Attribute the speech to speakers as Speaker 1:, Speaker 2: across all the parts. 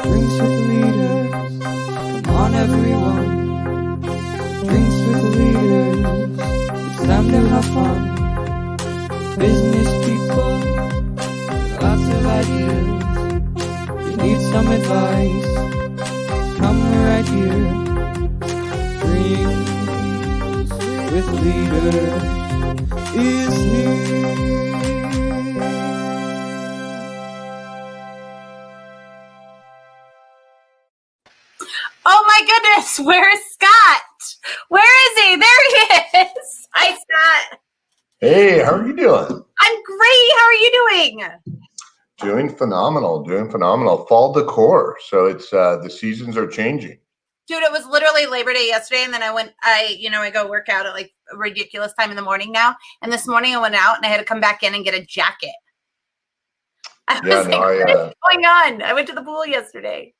Speaker 1: Drinks with the leaders. Come on, everyone. Drinks with the leaders. It's time to have fun. Business people, lots of ideas. You need some advice? Come right here. Drinks with leaders is here.
Speaker 2: Oh my goodness, where is Scott? Where is he? There he is. Hi, Scott.
Speaker 3: Hey, how are you doing?
Speaker 2: I'm great. How are you doing?
Speaker 3: Doing phenomenal. Fall decor. So it's the seasons are changing.
Speaker 2: Dude, it was literally Labor Day yesterday, and then I go work out at like a ridiculous time in the morning now. And this morning I went out and I had to come back in and get a jacket. What is going on? I went to the pool yesterday.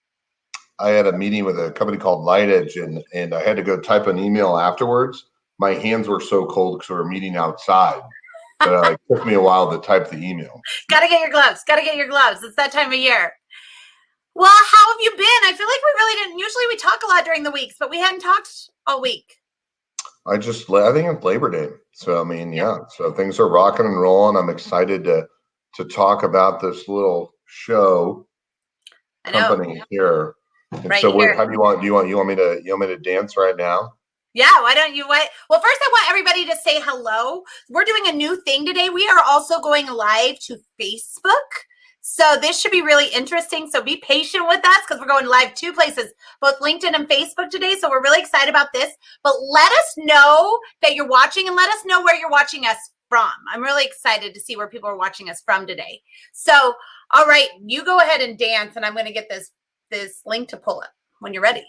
Speaker 3: I had a meeting with a company called Light Edge, and I had to go type an email afterwards. My hands were so cold because we were meeting outside. But it took me a while to type the email.
Speaker 2: Gotta get your gloves. It's that time of year. Well, how have you been? I feel like we really didn't. Usually we talk a lot during the weeks, but we hadn't talked all week.
Speaker 3: I think it's Labor Day. So, I mean, yeah. So things are rocking and rolling. I'm excited to talk about this little show company here. And
Speaker 2: right
Speaker 3: so
Speaker 2: here.
Speaker 3: How do you want me to dance right now?
Speaker 2: Yeah, why don't you wait? Well, first I want everybody to say hello. We're doing a new thing today. We are also going live to Facebook. So this should be really interesting. So be patient with us because we're going live 2 places, both LinkedIn and Facebook today. So we're really excited about this. But let us know that you're watching and let us know where you're watching us from. I'm really excited to see where people are watching us from today. So, all right, you go ahead and dance, and I'm going to get this link to pull up when you're ready.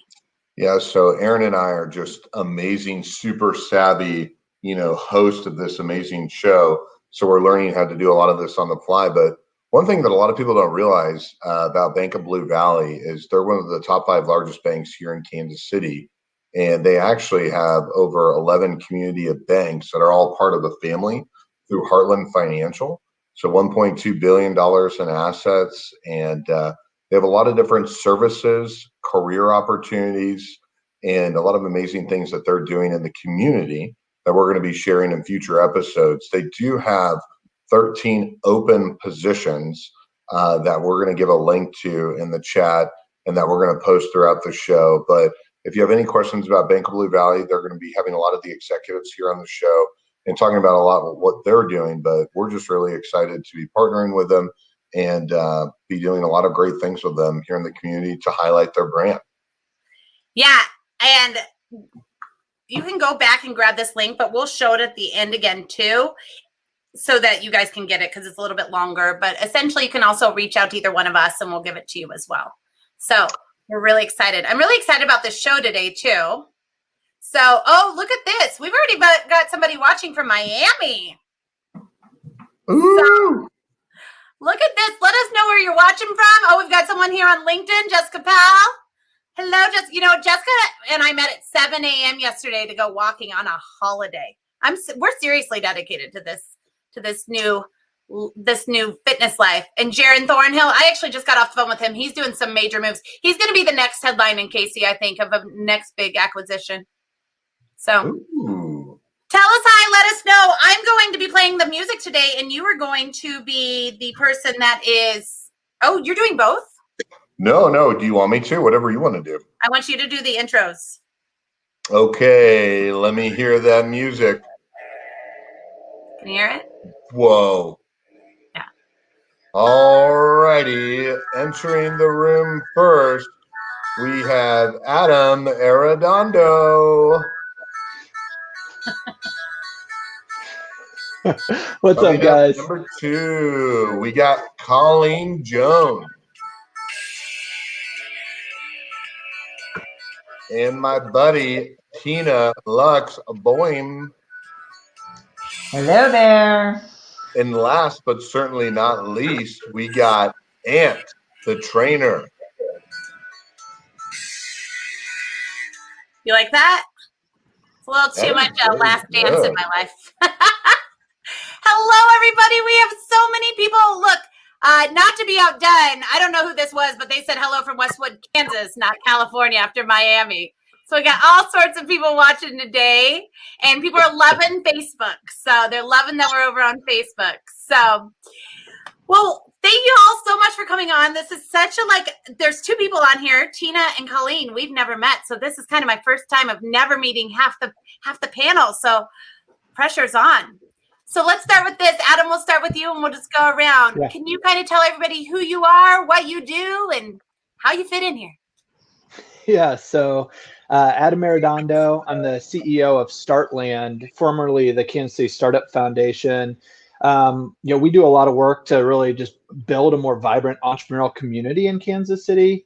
Speaker 3: Yeah, so Aaron and I are just amazing, super savvy, host of this amazing show. So we're learning how to do a lot of this on the fly. But one thing that a lot of people don't realize about Bank of Blue Valley is they're one of the top 5 largest banks here in Kansas City. And they actually have over 11 community of banks that are all part of the family through Heartland Financial. So $1.2 billion in assets, and they have a lot of different services, career opportunities, and a lot of amazing things that they're doing in the community that we're going to be sharing in future episodes. They do have 13 open positions that we're going to give a link to in the chat and that we're going to post throughout the show. But if you have any questions about Bank of Blue Valley, they're going to be having a lot of the executives here on the show and talking about a lot of what they're doing. But we're just really excited to be partnering with them and be doing a lot of great things with them here in the community to highlight their brand.
Speaker 2: Yeah, and you can go back and grab this link, but we'll show it at the end again too, so that you guys can get it because it's a little bit longer. But essentially, you can also reach out to either one of us and we'll give it to you as well. So we're really excited. I'm really excited about this show today too. So, oh, look at this. We've already got somebody watching from Miami.
Speaker 3: Ooh.
Speaker 2: So, look at this. Let us know where you're watching from. Oh, we've got someone here on LinkedIn, Jessica Powell. Hello, Jessica and I met at 7 a.m. yesterday to go walking on a holiday. We're seriously dedicated to this new fitness life. And Jaron Thornhill, I actually just got off the phone with him. He's doing some major moves. He's going to be the next headline in Casey, I think, of a next big acquisition. So
Speaker 3: Ooh.
Speaker 2: Tell us hi. Let us know. I'm going to be playing the music today, and you are going to be the person that is. Oh, you're doing both?
Speaker 3: No. Do you want me to? Whatever you want to do.
Speaker 2: I want you to do the intros.
Speaker 3: Okay, let me hear that music.
Speaker 2: Can you hear it?
Speaker 3: Whoa.
Speaker 2: Yeah.
Speaker 3: All righty. Entering the room first, we have Adam Arredondo.
Speaker 4: What's up, guys?
Speaker 3: Number 2, we got Colleen Jones. And my buddy, Tina Lux-Boim.
Speaker 5: Hello there.
Speaker 3: And last but certainly not least, we got Ant, the trainer.
Speaker 2: You like that? It's a little too much last dance in my life. Hello, everybody. We have so many people. Look, Not to be outdone, I don't know who this was, but they said hello from Westwood, Kansas, not California after Miami. So we got all sorts of people watching today, and people are loving Facebook. So they're loving that we're over on Facebook. So, well, thank you all so much for coming on. This is such a, there's two people on here, Tina and Colleen. We've never met. So this is kind of my first time of never meeting half the panel. So pressure's on. So let's start with this. Adam, we'll start with you and we'll just go around. Yeah. Can you kind of tell everybody who you are, what you do, and how you fit in here?
Speaker 4: Yeah, so Adam Arredondo, I'm the CEO of Startland, formerly the Kansas City Startup Foundation. We do a lot of work to really just build a more vibrant entrepreneurial community in Kansas City.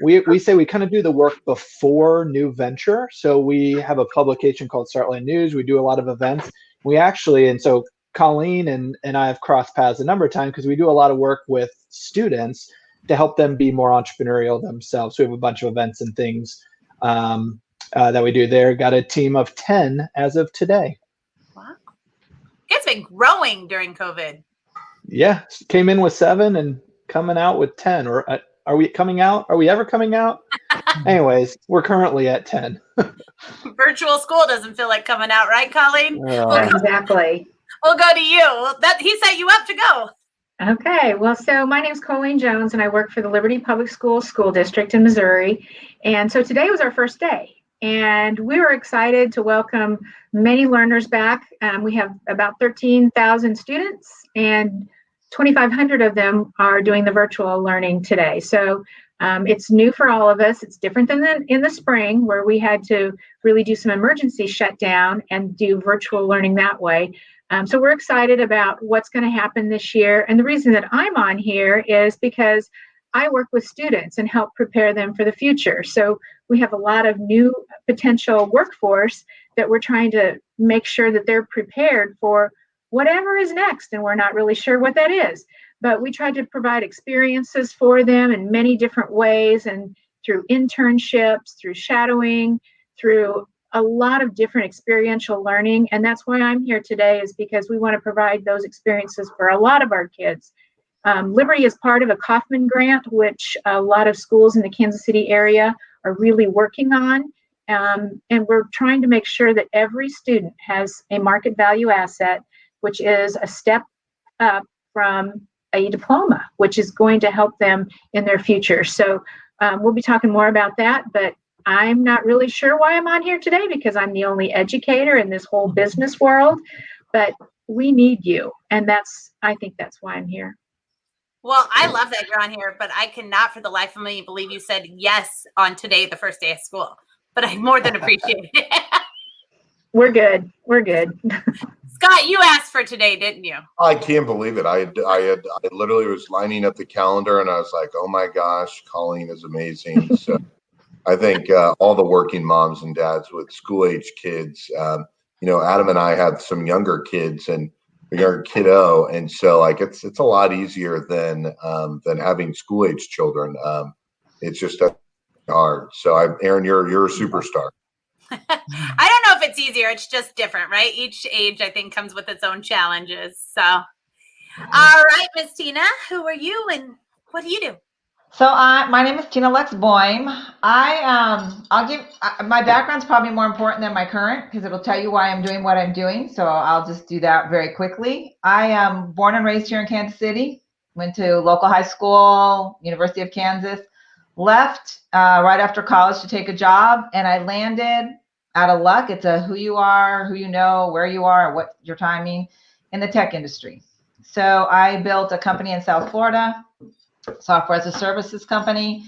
Speaker 4: We say we kind of do the work before new venture. So we have a publication called Startland News. We do a lot of events. We actually, and so Colleen and I have crossed paths a number of times because we do a lot of work with students to help them be more entrepreneurial themselves. So we have a bunch of events and things that we do there. Got a team of 10 as of today.
Speaker 2: Wow. It's been growing during COVID.
Speaker 4: Yeah, came in with 7 and coming out with 10. Or are we coming out? Are we ever coming out? Anyways, we're currently at 10.
Speaker 2: Virtual school doesn't feel like coming out, right, Colleen?
Speaker 6: Exactly.
Speaker 2: We'll go to you. He set you up to go.
Speaker 6: Okay, well, so my name is Colleen Jones, and I work for the Liberty Public Schools School District in Missouri. And so today was our first day, and we were excited to welcome many learners back. We have about 13,000 students, and 2,500 of them are doing the virtual learning today. So it's new for all of us. It's different than in the spring, where we had to really do some emergency shutdown and do virtual learning that way. So we're excited about what's going to happen this year. And the reason that I'm on here is because I work with students and help prepare them for the future. So we have a lot of new potential workforce that we're trying to make sure that they're prepared for whatever is next. And we're not really sure what that is. But we try to provide experiences for them in many different ways, and through internships, through shadowing, through a lot of different experiential learning. And that's why I'm here today, is because we want to provide those experiences for a lot of our kids. Liberty is part of a Kauffman grant, which a lot of schools in the Kansas City area are really working on. And we're trying to make sure that every student has a market value asset, which is a step up from a diploma, which is going to help them in their future. So we'll be talking more about that, but I'm not really sure why I'm on here today, because I'm the only educator in this whole business world, but we need you. And I think that's why I'm here.
Speaker 2: Well, I love that you're on here, but I cannot for the life of me believe you said yes on today, the first day of school, but I more than appreciate it.
Speaker 6: We're good. We're good.
Speaker 2: Scott, you asked for today, didn't you?
Speaker 3: I can't believe it. I literally was lining up the calendar and I was like, oh my gosh, Colleen is amazing. So I think all the working moms and dads with school-age kids, Adam and I have some younger kids and a younger kiddo, and so like it's a lot easier than having school-age children. It's just hard. So Aaron, you're a superstar.
Speaker 2: I don't know if it's easier. It's just different, right? Each age, I think, comes with its own challenges. So, all right, Miss Tina, who are you and what do you do?
Speaker 5: So my name is Tina Lux-Boim. I'll give my background's probably more important than my current, because it'll tell you why I'm doing what I'm doing. So I'll just do that very quickly. I am born and raised here in Kansas City. Went to local high school, University of Kansas. Left right after college to take a job, and I landed out of luck. It's a who you are, who you know, where you are, what your timing in the tech industry. So I built a company in South Florida, software as a services company,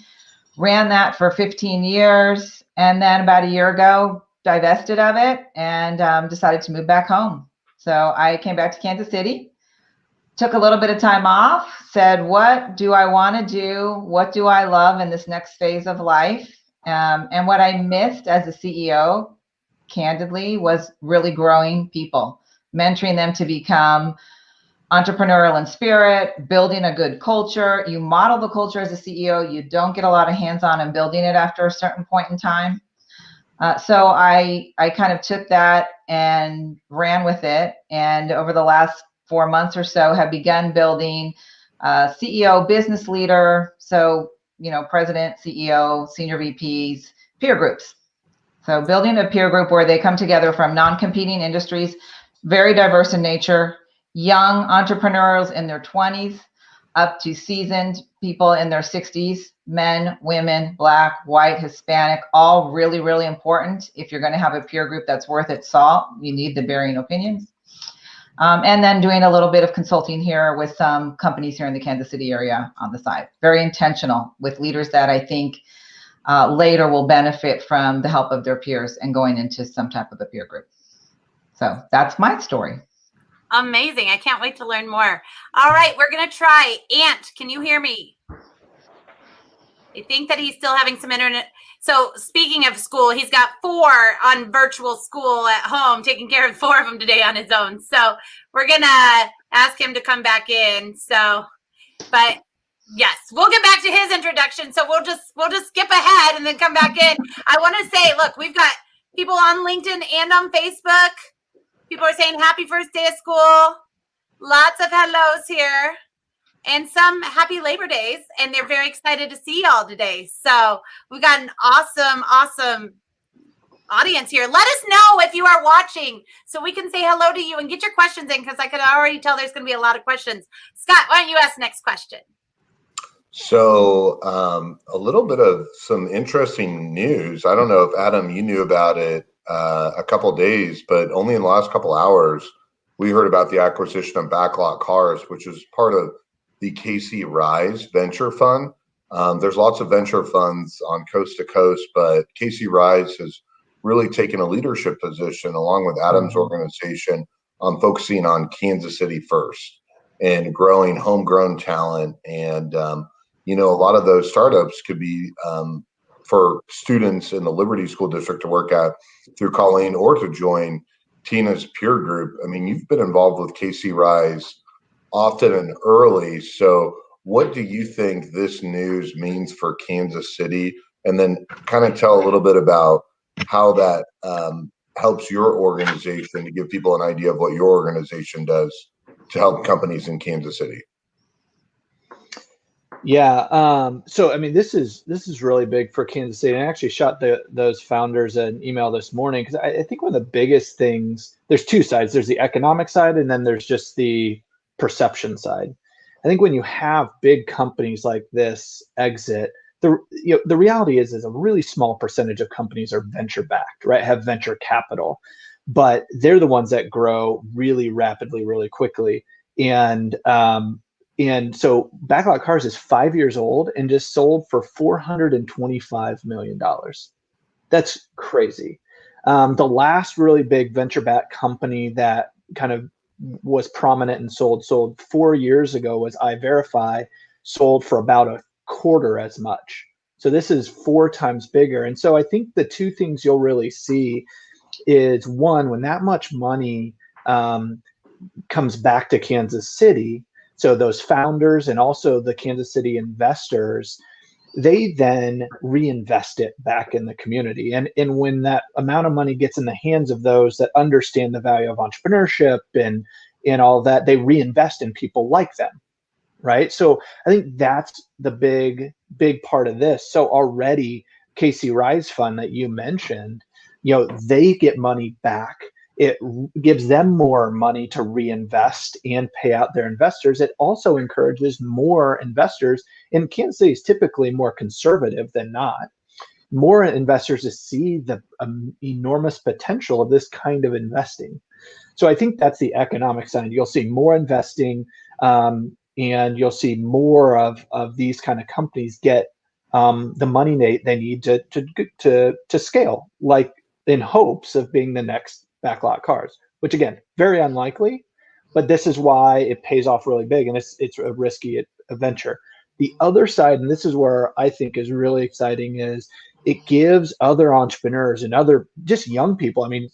Speaker 5: ran that for 15 years, and then about a year ago divested of it and decided to move back home. So I came back to Kansas City, took a little bit of time off, said, what do I want to do? What do I love in this next phase of life? And what I missed as a CEO, candidly, was really growing people, mentoring them to become entrepreneurial in spirit, building a good culture. You model the culture as a CEO. You don't get a lot of hands-on in building it after a certain point in time. So I kind of took that and ran with it. And over the last 4 months or so have begun building CEO, business leader. So, president, CEO, senior VPs, peer groups. So building a peer group where they come together from non-competing industries, very diverse in nature, young entrepreneurs in their 20s, up to seasoned people in their 60s, men, women, Black, white, Hispanic, all really, really important. If you're going to have a peer group that's worth its salt, you need the varying opinions. And then doing a little bit of consulting here with some companies here in the Kansas City area on the side. Very intentional with leaders that I think later will benefit from the help of their peers and going into some type of a peer group. So that's my story.
Speaker 2: Amazing. I can't wait to learn more. All right, we're going to try. Ant, can you hear me? I think that he's still having some internet. So speaking of school, he's got 4 on virtual school at home, taking care of 4 of them today on his own. So we're going to ask him to come back in. So, but yes, we'll get back to his introduction. So we'll just skip ahead and then come back in. I want to say, look, we've got people on LinkedIn and on Facebook. People are saying happy first day of school. Lots of hellos here. And some happy Labor Days, and they're very excited to see y'all today. So we've got an awesome audience here. Let us know if you are watching so we can say hello to you and get your questions in, because I could already tell there's going to be a lot of questions. Scott, why don't you ask the next question?
Speaker 3: So a little bit of some interesting news. I don't know if, Adam, you knew about it a couple of days, but only in the last couple of hours, we heard about the acquisition of Backlot Cars, which is part of the KC Rise Venture Fund. There's lots of venture funds on coast to coast, but KC Rise has really taken a leadership position along with Adam's organization on focusing on Kansas City first and growing homegrown talent. And, a lot of those startups could be for students in the Liberty School District to work at through Colleen or to join Tina's peer group. I mean, you've been involved with KC Rise often and early. So what do you think this news means for Kansas City? And then kind of tell a little bit about how that helps your organization, to give people an idea of what your organization does to help companies in Kansas City.
Speaker 4: Yeah. So, I mean, this is really big for Kansas City. And I actually shot those founders an email this morning, because I think one of the biggest things, there's 2 sides. There's the economic side, and then there's just the perception side. I think when you have big companies like this exit, the reality is a really small percentage of companies are venture backed, right? Have venture capital, but they're the ones that grow really rapidly, really quickly. And so Backlot Cars is 5 years old and just sold for $425 million. That's crazy. The last really big venture backed company that kind of was prominent and sold 4 years ago was iVerify, sold for about a quarter as much. So this is 4 times bigger. And so I think the 2 things you'll really see is, one, when that much money comes back to Kansas City, so those founders and also the Kansas City investors, they then reinvest it back in the community. And when that amount of money gets in the hands of those that understand the value of entrepreneurship and all that, they reinvest in people like them, right? So I think that's the big part of this. So already KC Rise Fund that you mentioned, they get money back. It gives them more money to reinvest and pay out their investors. It also encourages more investors, and Kansas City is typically more conservative than not, more investors to see the enormous potential of this kind of investing. So I think that's the economic side. You'll see more investing, and you'll see more of these kind of companies get the money they need to scale, like in hopes of being the next Backlot Cars, which again, very unlikely, but this is why it pays off really big, and it's a risky venture. The other side, and this is where I think is really exciting, is it gives other entrepreneurs and other just young people. I mean,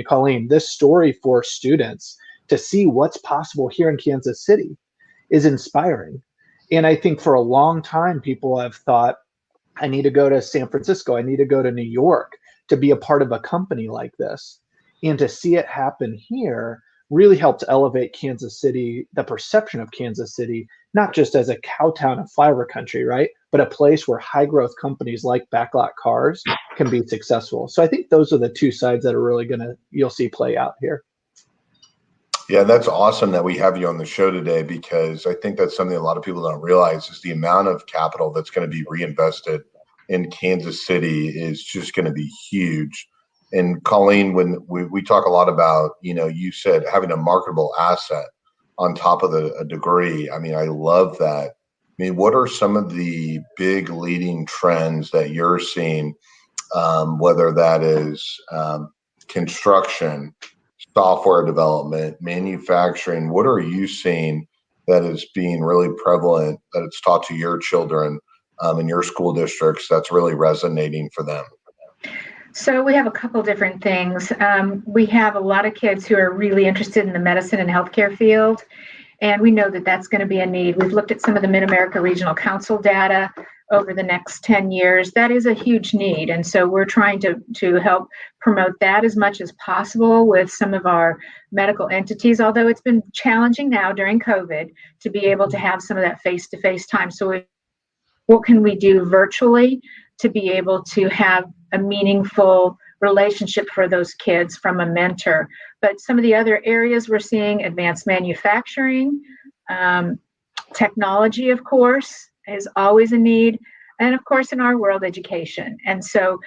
Speaker 4: Colleen, this story for students to see what's possible here in Kansas City is inspiring. And I think for a long time, people have thought, I need to go to San Francisco, I need to go to New York to be a part of a company like this. And to see it happen here really helped elevate Kansas City, the perception of Kansas City, not just as a cow town and flyover country, right? But a place where high growth companies like Backlot Cars can be successful. So I think those are the two sides that are really you'll see play out here.
Speaker 3: Yeah, that's awesome that we have you on the show today, because I think that's something a lot of people don't realize is the amount of capital that's going to be reinvested in Kansas City is just going to be huge. And Colleen, when we talk a lot about, you said having a marketable asset on top of a degree. I mean, I love that. I mean, what are some of the big leading trends that you're seeing, whether that is construction, software development, manufacturing? What are you seeing that is being really prevalent, that it's taught to your children in your school districts, that's really resonating for them?
Speaker 6: So we have a couple different things. We have a lot of kids who are really interested in the medicine and healthcare field, and we know that that's going to be a need. We've looked at some of the Mid-America Regional Council data over the next 10 years. That is a huge need, and so we're trying to help promote that as much as possible with some of our medical entities, although it's been challenging now during COVID to be able to have some of that face-to-face time. So what can we do virtually to be able to have a meaningful relationship for those kids from a mentor? But some of the other areas we're seeing: advanced manufacturing, technology, of course, is always a need, and of course in our world, education. And so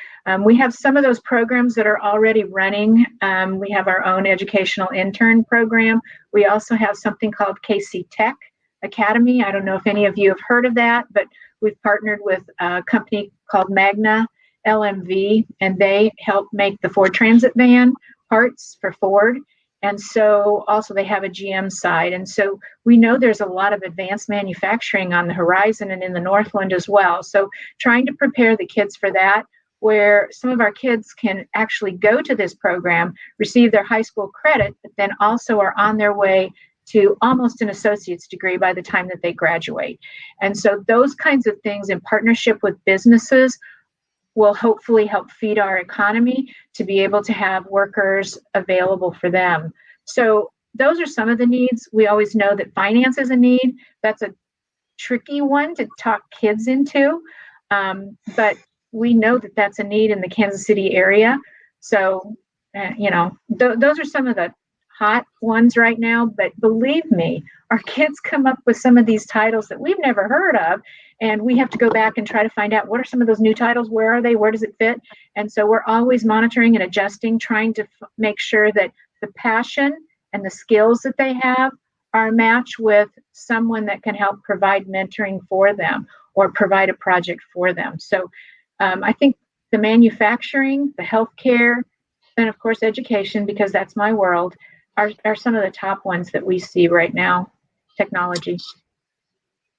Speaker 6: we have some of those programs that are already running. We have our own educational intern program. We also have something called KC Tech Academy. I don't know if any of you have heard of that, but we've partnered with a company called Magna LMV, and they help make the Ford Transit van parts for Ford. And so also they have a GM side. And so we know there's a lot of advanced manufacturing on the horizon and in the Northland as well. So trying to prepare the kids for that, where some of our kids can actually go to this program, receive their high school credit, but then also are on their way to almost an associate's degree by the time that they graduate. And so those kinds of things in partnership with businesses will hopefully help feed our economy to be able to have workers available for them. So those are some of the needs. We always know that finance is a need. That's a tricky one to talk kids into, but we know that that's a need in the Kansas City area. So, those are some of the hot ones right now, but believe me, our kids come up with some of these titles that we've never heard of, and we have to go back and try to find out what are some of those new titles, where are they, where does it fit? And so we're always monitoring and adjusting, trying to make sure that the passion and the skills that they have are a match with someone that can help provide mentoring for them or provide a project for them. So I think the manufacturing, the healthcare, and of course education, because that's my world, are some of the top ones that we see right now. Technology.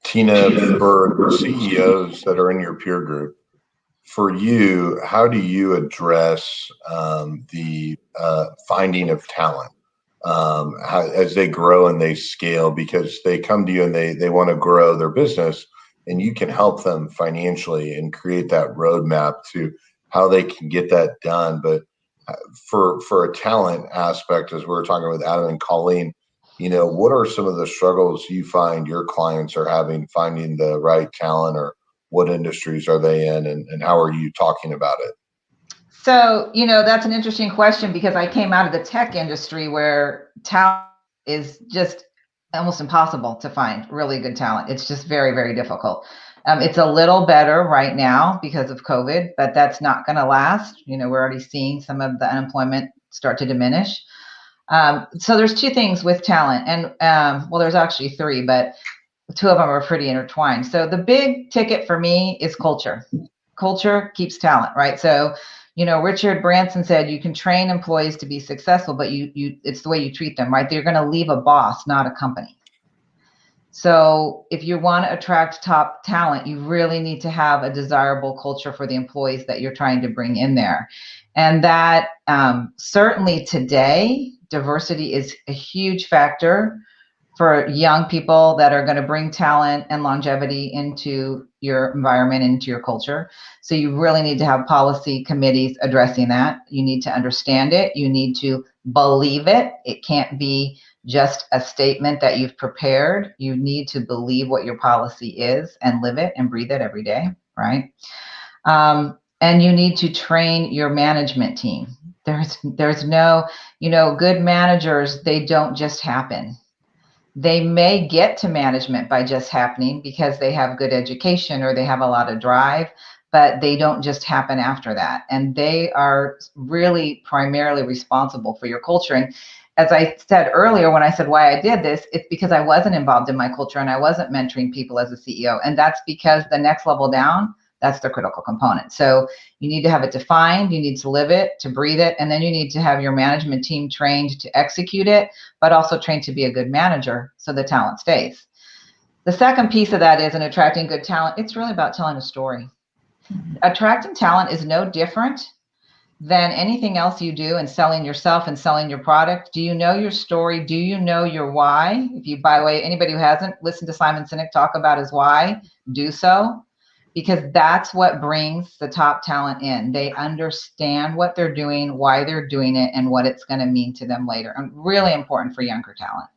Speaker 3: Tina, for the CEOs that are in your peer group, for you, how do you address the finding of talent as they grow and they scale? Because they come to you and they want to grow their business, and you can help them financially and create that roadmap to how they can get that done. But for a talent aspect, as we were talking with Adam and Colleen, what are some of the struggles you find your clients are having finding the right talent, or what industries are they in, and how are you talking about it?
Speaker 5: So, that's an interesting question, because I came out of the tech industry where talent is just almost impossible to find really good talent. It's just very, very difficult. It's a little better right now because of COVID, but that's not going to last. We're already seeing some of the unemployment start to diminish. So there's two things with talent, and well, there's actually three, but two of them are pretty intertwined. So the big ticket for me is culture. Culture keeps talent, right? So, Richard Branson said you can train employees to be successful, but it's the way you treat them, right? They're going to leave a boss, not a company. So if you want to attract top talent, you really need to have a desirable culture for the employees that you're trying to bring in there. And that certainly today, diversity is a huge factor for young people that are going to bring talent and longevity into your environment, into your culture. So you really need to have policy committees addressing that. You need to understand it. You need to believe it. It can't be just a statement that you've prepared. You need to believe what your policy is and live it and breathe it every day, right? And you need to train your management team. There's no, good managers, they don't just happen. They may get to management by just happening because they have good education or they have a lot of drive, but they don't just happen after that. And they are really primarily responsible for your culture. And as I said earlier, when I said why I did this, it's because I wasn't involved in my culture and I wasn't mentoring people as a CEO. And that's because the next level down, that's the critical component. So you need to have it defined, you need to live it, to breathe it, and then you need to have your management team trained to execute it, but also trained to be a good manager so the talent stays. The second piece of that is in attracting good talent, it's really about telling a story. Attracting talent is no different than anything else you do in selling yourself and selling your product. Do you know your story? Do you know your why? If you, by the way, anybody who hasn't listened to Simon Sinek talk about his why, do so. Because that's what brings the top talent in. They understand what they're doing, why they're doing it, and what it's going to mean to them later. And really important for younger talent,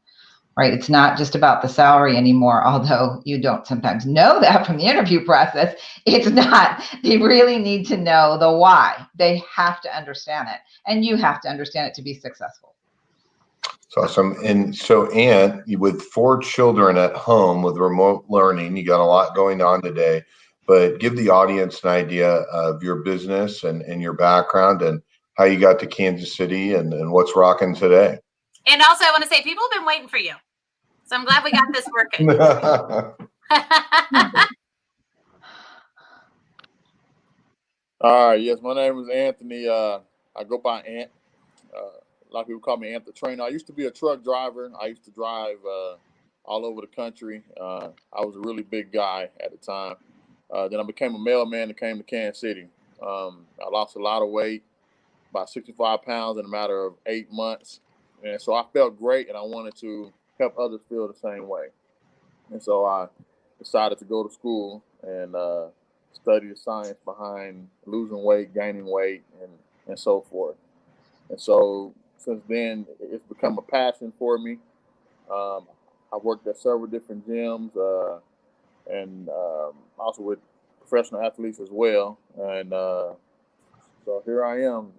Speaker 5: right? It's not just about the salary anymore, although you don't sometimes know that from the interview process. It's not. They really need to know the why. They have to understand it, and you have to understand it to be successful.
Speaker 3: It's awesome. And so, Ann, with 4 children at home with remote learning, you got a lot going on today. But give the audience an idea of your business and your background and how you got to Kansas City and what's rocking today.
Speaker 2: And also, I want to say people have been waiting for you. So I'm glad we got this working.
Speaker 7: All right. Yes, my name is Anthony. I go by Ant. A lot of people call me Ant the Trainer. I used to be a truck driver. I used to drive all over the country. I was a really big guy at the time. Then I became a mailman and came to Kansas City. I lost a lot of weight, about 65 pounds in a matter of 8 months. And so I felt great, and I wanted to help others feel the same way. And so I decided to go to school and study the science behind losing weight, gaining weight, and so forth. And so since then, it's become a passion for me. I worked at several different gyms, and also with professional athletes as well. And so here I am,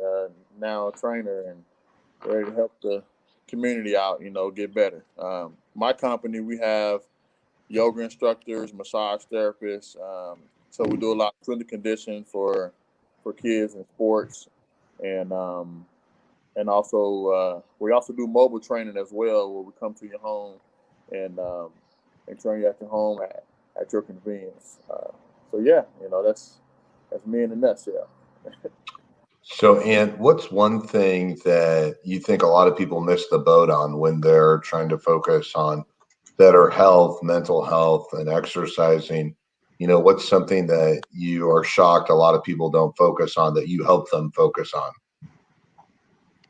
Speaker 7: now a trainer and ready to help the community out, get better. My company, we have yoga instructors, massage therapists. So we do a lot of strength and conditioning for kids in sports. And also we also do mobile training as well, where we come to your home and train you at your home at your convenience. So yeah, that's me in a nutshell.
Speaker 3: So, Ann, what's one thing that you think a lot of people miss the boat on when they're trying to focus on better health, mental health, and exercising? What's something that you are shocked a lot of people don't focus on that you help them focus on?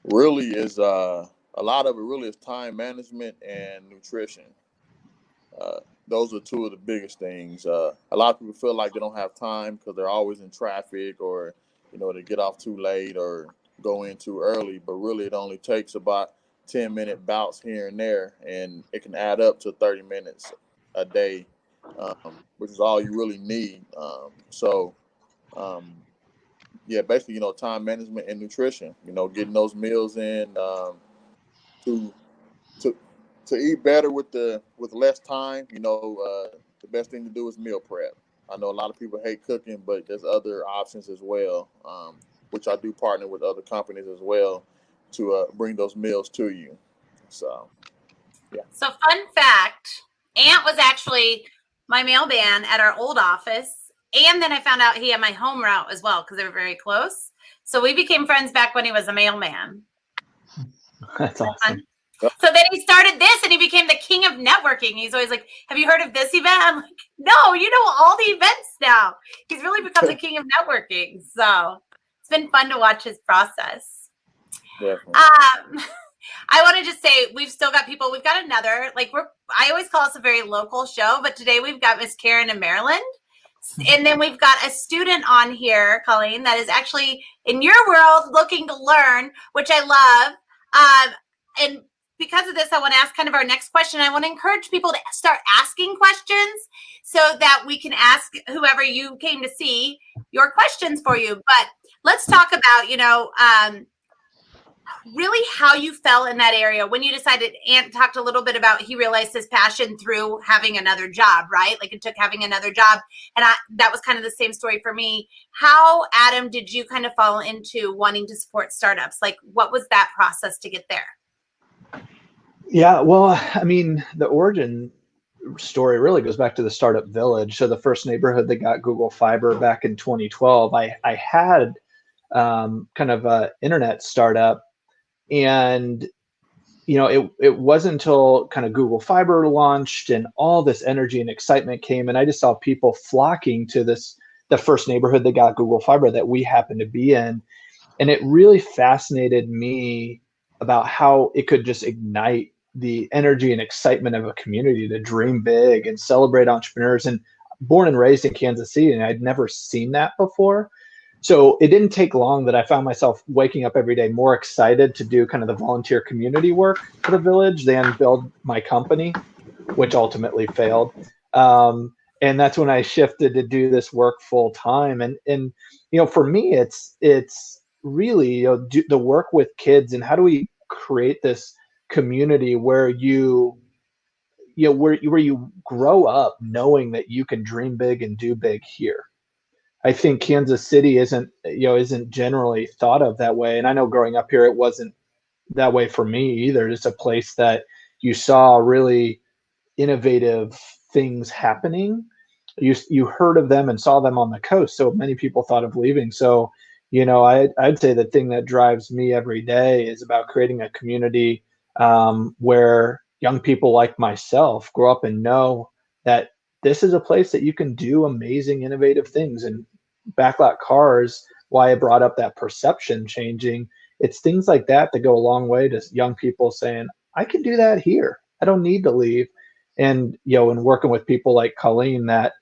Speaker 7: Really is a lot of it really is time management and nutrition. Those are two of the biggest things. A lot of people feel like they don't have time because they're always in traffic or, they get off too late or go in too early. But really, it only takes about 10-minute bouts here and there, and it can add up to 30 minutes a day, which is all you really need. Yeah, basically, time management and nutrition. Getting those meals in to eat better with less time. The best thing to do is meal prep. I know a lot of people hate cooking, but there's other options as well, which I do partner with other companies as well to bring those meals to you. So, yeah.
Speaker 2: So fun fact, Ant was actually my mailman at our old office. And then I found out he had my home route as well because they were very close. So we became friends back when he was a mailman.
Speaker 4: That's awesome.
Speaker 2: So then he started this and he became the king of networking. He's always like, have you heard of this event? I'm like, no, you know all the events now. He's really become the king of networking. So it's been fun to watch his process.
Speaker 7: Yeah.
Speaker 2: I want to just say we've still got people. We've got another, I always call us a very local show, but today we've got Miss Karen in Maryland. And then we've got a student on here, Colleen, that is actually in your world looking to learn, which I love. And because of this, I want to ask kind of our next question. I want to encourage people to start asking questions so that we can ask whoever you came to see your questions for you. But let's talk about, really how you fell in that area when you decided. Ant talked a little bit about he realized his passion through having another job, right? Like it took having another job. And that was kind of the same story for me. How, Adam, did you kind of fall into wanting to support startups? Like what was that process to get there?
Speaker 4: Yeah, well, I mean, the origin story really goes back to the Startup Village. So the first neighborhood that got Google Fiber back in 2012, I had kind of an internet startup, and it wasn't until kind of Google Fiber launched and all this energy and excitement came, and I just saw people flocking to the first neighborhood that got Google Fiber that we happened to be in, and it really fascinated me about how it could just ignite the energy and excitement of a community to dream big and celebrate entrepreneurs. And born and raised in Kansas City, and I'd never seen that before. So it didn't take long that I found myself waking up every day more excited to do kind of the volunteer community work for the village than build my company, which ultimately failed. And that's when I shifted to do this work full time. And for me, it's really the work with kids, and how do we create this community where you grow up knowing that you can dream big and do big here. I think Kansas City isn't generally thought of that way. And I know growing up here, it wasn't that way for me either. It's a place that you saw really innovative things happening. You heard of them and saw them on the coast. So many people thought of leaving. So, I'd say the thing that drives me every day is about creating a community where young people like myself grow up and know that this is a place that you can do amazing, innovative things. And backlot cars, why I brought up that perception changing, it's things like that go a long way to young people saying, I can do that here. I don't need to leave. And, and working with people like Colleen that,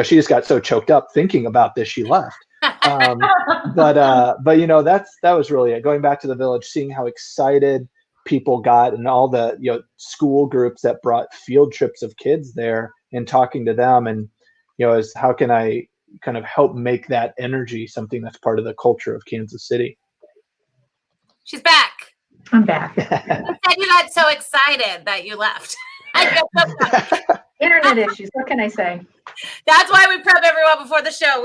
Speaker 4: she just got so choked up thinking about this, she left. But that was really it. Going back to the village, seeing how excited people got, and all the school groups that brought field trips of kids there, and talking to them, and is how can I kind of help make that energy something that's part of the culture of Kansas City.
Speaker 2: She's back.
Speaker 6: I'm back.
Speaker 2: You said you got so excited that you left.
Speaker 6: Internet issues. What can I say?
Speaker 2: That's why we prep everyone before the show.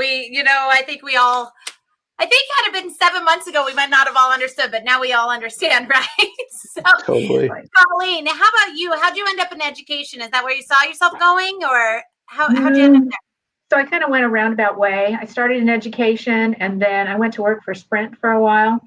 Speaker 2: I think had it been 7 months ago, we might not have all understood, but now we all understand, right? So,
Speaker 4: totally.
Speaker 2: Colleen, how about you? How'd you end up in education? Is that where you saw yourself going, or how'd you end up there?
Speaker 6: So I kind of went a roundabout way. I started in education, and then I went to work for Sprint for a while,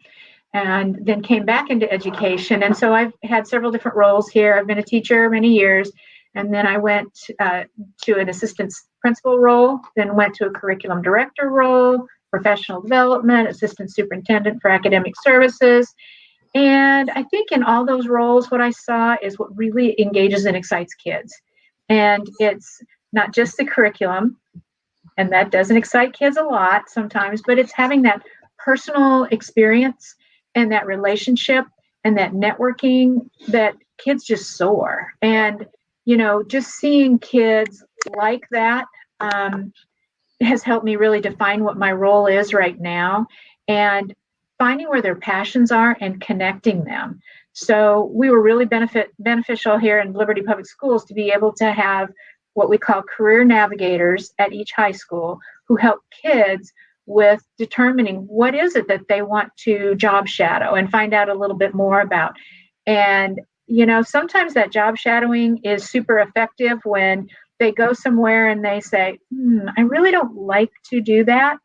Speaker 6: and then came back into education. And so I've had several different roles here. I've been a teacher many years, and then I went to an assistant principal role, then went to a curriculum director role, professional development, assistant superintendent for academic services. And I think in all those roles, what I saw is what really engages and excites kids. And it's not just the curriculum, and that doesn't excite kids a lot sometimes, but it's having that personal experience and that relationship and that networking that kids just soar. And, just seeing kids like that has helped me really define what my role is right now, and finding where their passions are and connecting them. So we were really beneficial here in Liberty Public Schools to be able to have what we call career navigators at each high school who help kids with determining what is it that they want to job shadow and find out a little bit more about. And, sometimes that job shadowing is super effective when they go somewhere and they say, I really don't like to do that.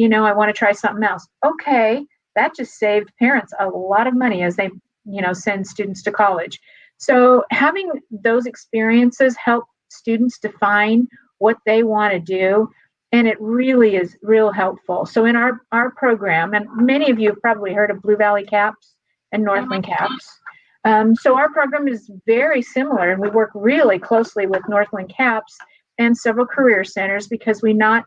Speaker 6: I want to try something else. Okay, that just saved parents a lot of money as they, send students to college. So having those experiences help students define what they want to do, and it really is real helpful. So in our program, and many of you have probably heard of Blue Valley CAPS and Northland CAPS. So our program is very similar, and we work really closely with Northland CAPS and several career centers, because we're not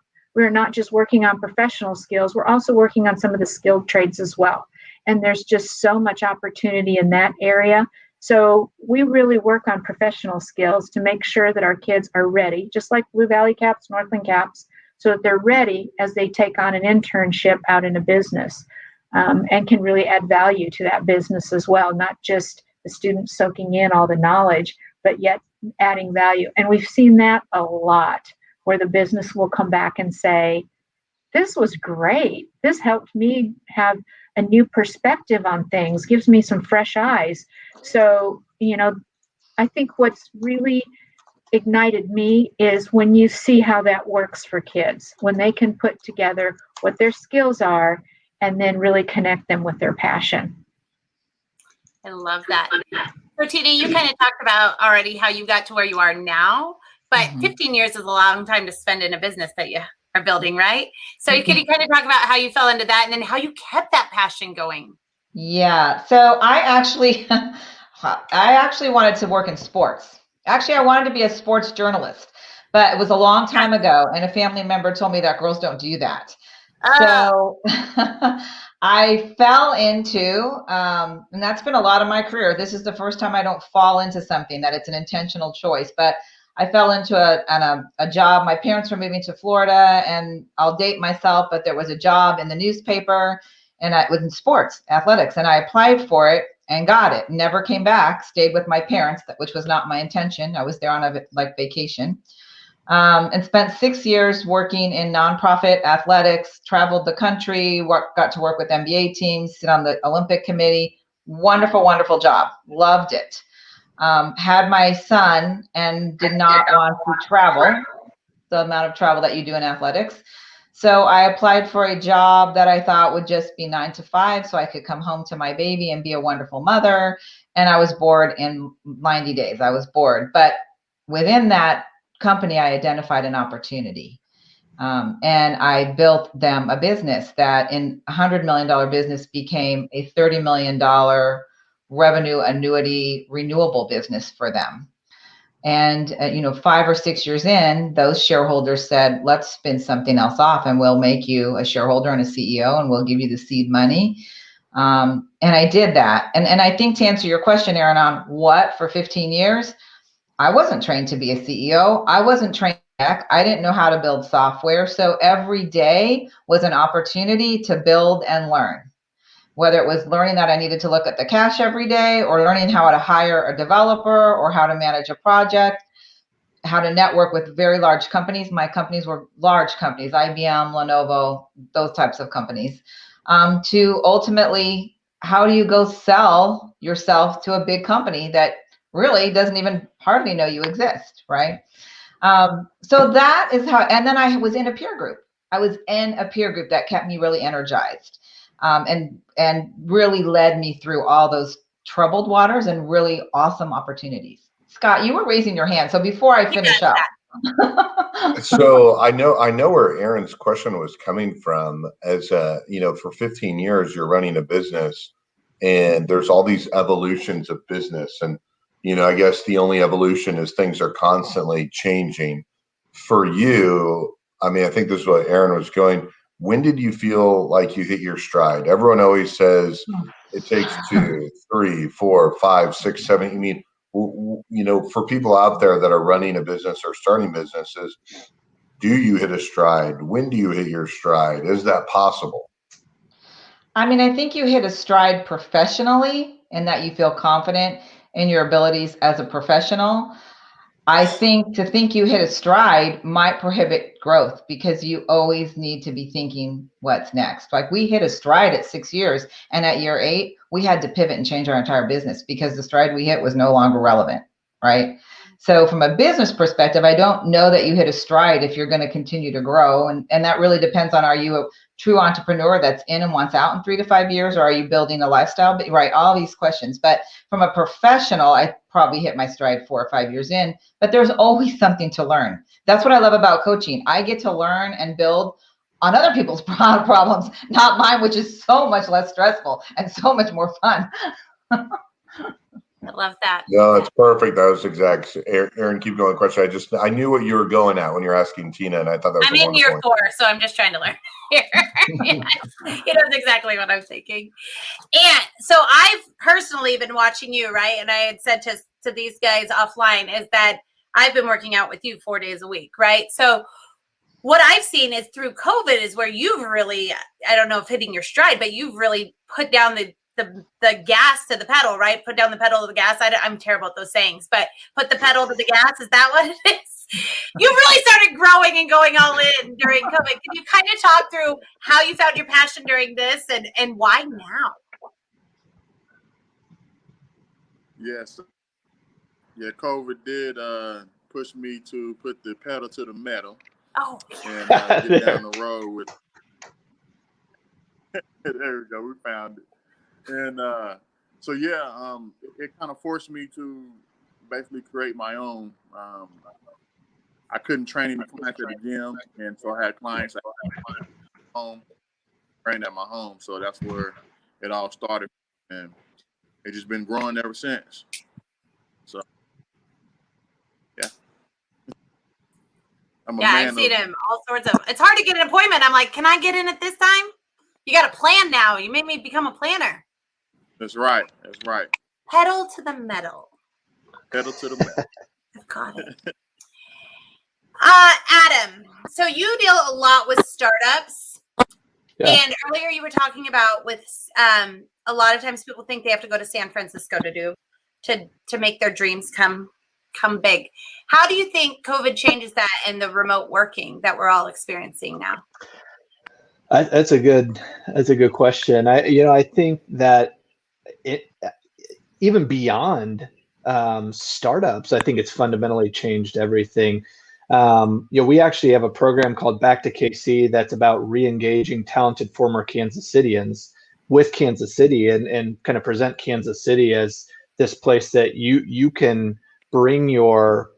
Speaker 6: just working on professional skills, we're also working on some of the skilled trades as well. and there's just so much opportunity in that area. So we really work on professional skills to make sure that our kids are ready, just like Blue Valley Caps, Northland Caps, so that they're ready as they take on an internship out in a business, and can really add value to that business as well, not just the students soaking in all the knowledge, but yet adding value. And we've seen that a lot, where the business will come back and say, this was great. This helped me have a new perspective on things, gives me some fresh eyes. So, I think what's really ignited me is when you see how that works for kids, when they can put together what their skills are and then really connect them with their passion.
Speaker 2: I love that. So Tina, you kind of talked about already how you got to where you are now, but 15 years is a long time to spend in a business that you are building, right? So can you kind of talk about how you fell into that and then how you kept that passion going?
Speaker 5: Yeah. So I actually wanted to work in sports. Actually, I wanted to be a sports journalist, but it was a long time ago, and a family member told me that girls don't do that. So I fell into, and that's been a lot of my career. This is the first time I don't fall into something, that it's an intentional choice, but I fell into a job. My parents were moving to Florida, and I'll date myself, but there was a job in the newspaper, and it was in sports, athletics, and I applied for it and got it. Never came back, stayed with my parents, which was not my intention. I was there on a vacation. And spent 6 years working in nonprofit athletics, traveled the country, got to work with NBA teams, sit on the Olympic committee. Wonderful, wonderful job. Loved it. Had my son and did not want to travel, the amount of travel that you do in athletics. So I applied for a job that I thought would just be 9 to 5 so I could come home to my baby and be a wonderful mother. And I was bored in 90 days. I was bored. But within that company, I identified an opportunity. And I built them a business that in $100 million business became a $30 million revenue annuity renewable business for them. And, 5 or 6 years in, those shareholders said, let's spin something else off and we'll make you a shareholder and a CEO and we'll give you the seed money. And I did that. And I think to answer your question, Erin, on what for 15 years, I wasn't trained to be a CEO. I wasn't trained tech. I didn't know how to build software. So every day was an opportunity to build and learn. Whether it was learning that I needed to look at the cash every day, or learning how to hire a developer, or how to manage a project, how to network with very large companies. My companies were large companies, IBM, Lenovo, those types of companies, to ultimately, how do you go sell yourself to a big company that really doesn't even hardly know you exist, right? So that is how, and then I was in a peer group. I was in a peer group that kept me really energized. And really led me through all those troubled waters and really awesome opportunities. Scott, you were raising your hand. So before I finish up.
Speaker 3: So I know where Erin's question was coming from. As for 15 years, you're running a business and there's all these evolutions of business. And, I guess the only evolution is things are constantly changing. For you, I think this is what Erin was going. When did you feel like you hit your stride? Everyone always says it takes 2, 3, 4, 5, 6, 7. For people out there that are running a business or starting businesses, do you hit a stride? When do you hit your stride? Is that possible?
Speaker 5: I think you hit a stride professionally in that you feel confident in your abilities as a professional. I think to think you hit a stride might prohibit growth, because you always need to be thinking what's next. Like, we hit a stride at 6 years, and at year 8, we had to pivot and change our entire business because the stride we hit was no longer relevant, right? So from a business perspective, I don't know that you hit a stride if you're going to continue to grow. And that really depends on, are you a true entrepreneur that's in and wants out in 3 to 5 years, or are you building a lifestyle? But, right, all these questions. But from a professional, I probably hit my stride 4 or 5 years in, but there's always something to learn. That's what I love about coaching. I get to learn and build on other people's problems, not mine, which is so much less stressful and so much more fun.
Speaker 2: I love that.
Speaker 3: No, it's perfect. That was exact. Aaron, keep going. Question. I knew what you were going at when you're asking Tina, and I thought that was
Speaker 2: I'm in year
Speaker 3: wonderful.
Speaker 2: 4, so I'm just trying to learn here. He knows exactly what I'm thinking. And so I've personally been watching you, right? And I had said to these guys offline is that I've been working out with you 4 days a week, right? So what I've seen is through COVID is where you've really, I don't know if hitting your stride, but you've really put down the gas to the pedal, right? Put down the pedal to the gas. I'm terrible at those sayings, but put the pedal to the gas. Is that what it is? You really started growing and going all in during COVID. Can you kind of talk through how you found your passion during this and why now?
Speaker 7: Yes. Yeah, COVID did push me to put the pedal to the metal.
Speaker 2: Oh,
Speaker 7: and get down the road with. There we go. We found it, and so yeah, it kind of forced me to basically create my own. I couldn't train any clients at the gym, and so I had clients at home, trained at my home. So that's where it all started, and it's just been growing ever since. So yeah.
Speaker 2: I've seen him all sorts of. It's hard to get an appointment. I'm like, can I get in at this time? You got a plan now. You made me become a planner.
Speaker 7: That's right. That's right.
Speaker 2: Pedal to the metal.
Speaker 7: Pedal to the metal.
Speaker 2: I've got it. Adam, so you deal a lot with startups. Yeah. And earlier you were talking about with a lot of times people think they have to go to San Francisco to make their dreams come big. How do you think COVID changes that in the remote working that we're all experiencing now?
Speaker 4: That's a good question. I think that it even beyond startups, I think it's fundamentally changed everything. We actually have a program called Back to KC that's about re-engaging talented former Kansas Cityans with Kansas City and kind of present Kansas City as this place that you can bring your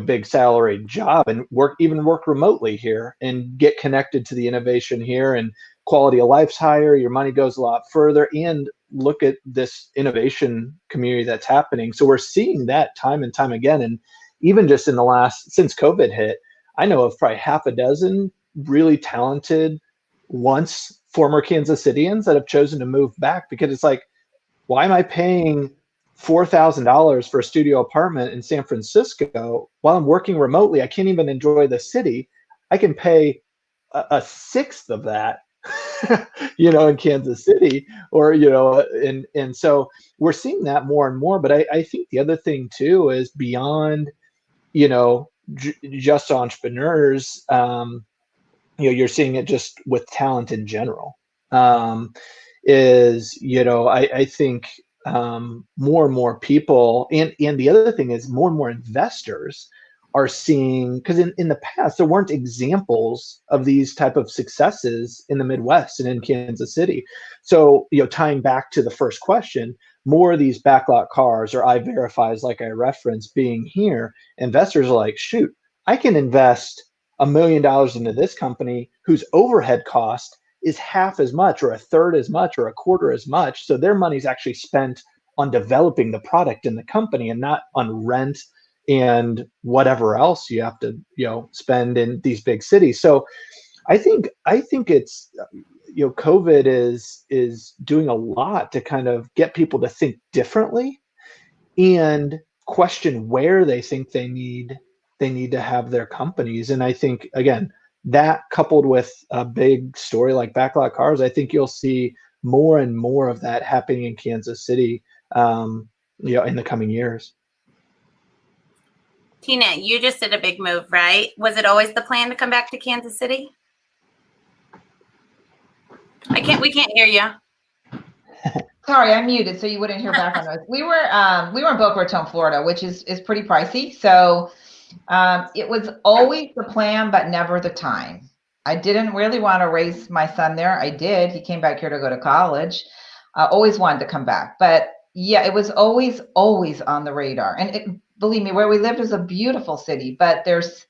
Speaker 4: big salaried job and work remotely here and get connected to the innovation here, and quality of life's higher, your money goes a lot further, and look at this innovation community that's happening. So we're seeing that time and time again. And even just in since COVID hit, I know of probably half a dozen really talented once former Kansas Cityans that have chosen to move back, because it's like, why am I paying $4,000 for a studio apartment in San Francisco while I'm working remotely? I can't even enjoy the city. I can pay a sixth of that, in Kansas City, or, and so we're seeing that more and more. But I think the other thing too is beyond, just entrepreneurs, you're seeing it just with talent in general. I think more and more people, and the other thing is more and more investors are seeing, because in the past there weren't examples of these type of successes in the Midwest and in Kansas City. So tying back to the first question, more of these backlot cars or I-Verifies, like I referenced, being here, investors are like, shoot, I can invest $1 million into this company whose overhead cost is half as much or a third as much or a quarter as much. So their money's actually spent on developing the product in the company and not on rent and whatever else you have to, spend in these big cities. So I think it's, COVID is doing a lot to kind of get people to think differently and question where they think they need to have their companies. And I think, again, that coupled with a big story like backlot cars, I think you'll see more and more of that happening in Kansas City, in the coming years.
Speaker 2: Tina, you just did a big move, right? Was it always the plan to come back to Kansas City? We can't hear you.
Speaker 5: Sorry, I'm muted, so you wouldn't hear background noise. We were in Boca Raton, Florida, which is pretty pricey. So it was always the plan, but never the time. I didn't really want to raise my son there. I did. He came back here to go to college. I always wanted to come back. But yeah, it was always on the radar. And believe me, where we lived is a beautiful city, but there's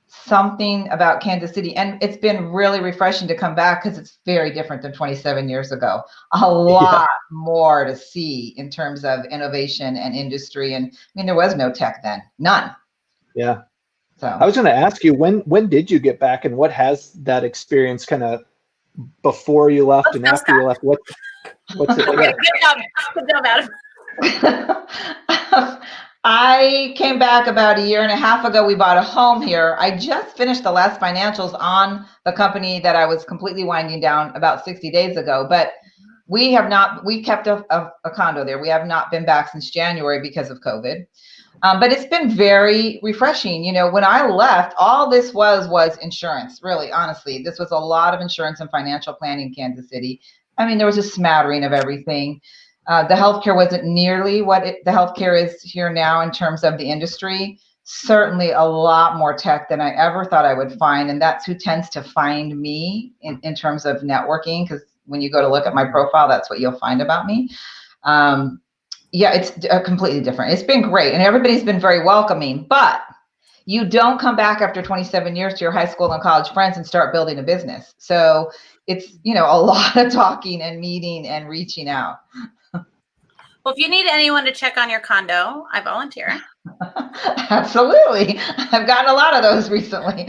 Speaker 5: something about Kansas City, and it's been really refreshing to come back because it's very different than 27 years ago. A lot more to see in terms of innovation and industry. And I mean, there was no tech then, none.
Speaker 4: Yeah.
Speaker 5: So
Speaker 4: I was going to ask you, when did you get back, and what has that experience kind of before you left and after you left? What's it? Yeah.
Speaker 2: Good job, Adam.
Speaker 5: I came back about a year and a half ago. We bought a home here. I just finished the last financials on the company that I was completely winding down about 60 days ago. But we kept a condo there. We have not been back since January because of COVID. But it's been very refreshing. You know, when I left, all this was insurance, really, honestly. This was a lot of insurance and financial planning in Kansas City. I mean, there was a smattering of everything. The healthcare wasn't nearly what the healthcare is here now in terms of the industry. Certainly a lot more tech than I ever thought I would find. And that's who tends to find me in terms of networking, because when you go to look at my profile, that's what you'll find about me. Yeah, it's completely different. It's been great. And everybody's been very welcoming. But you don't come back after 27 years to your high school and college friends and start building a business. So it's, you know, a lot of talking and meeting and reaching out.
Speaker 2: Well, if you need anyone to check on your condo, I volunteer.
Speaker 5: Absolutely. I've gotten a lot of those recently.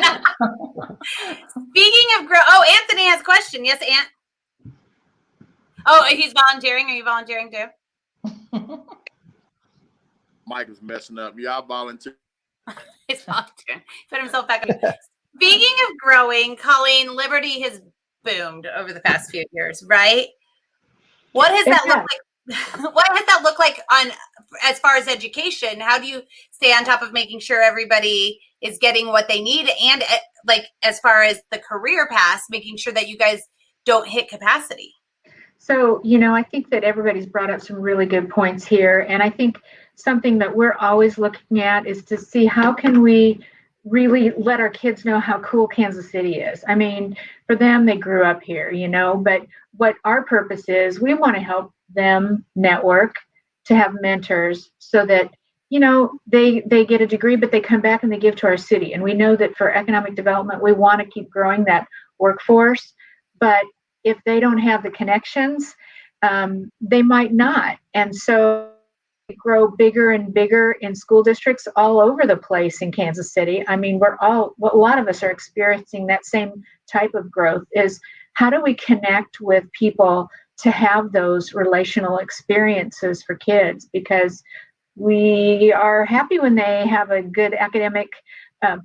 Speaker 2: Speaking of Anthony has a question. Yes, Ant. Oh, he's volunteering. Are you volunteering too?
Speaker 7: Mike is messing up. Yeah, I volunteer.
Speaker 2: He's volunteering. Put himself back up. Speaking of growing, Colleen, Liberty has boomed over the past few years, right? What has that looked like? What does that look like as far as education? How do you stay on top of making sure everybody is getting what they need, and like as far as the career path, making sure that you guys don't hit capacity?
Speaker 6: So, you know, I think that everybody's brought up some really good points here, and I think something that we're always looking at is to see how can we really let our kids know how cool Kansas City is. I mean, for them, they grew up here, you know, but what our purpose is, we want to help them network, to have mentors, so that, you know, they get a degree, but they come back and they give to our city. And we know that for economic development, we want to keep growing that workforce. But if they don't have the connections, they might not. And so grow bigger and bigger in school districts all over the place in Kansas City. I mean, a lot of us are experiencing that same type of growth. Is how do we connect with people to have those relational experiences for kids? Because we are happy when they have a good academic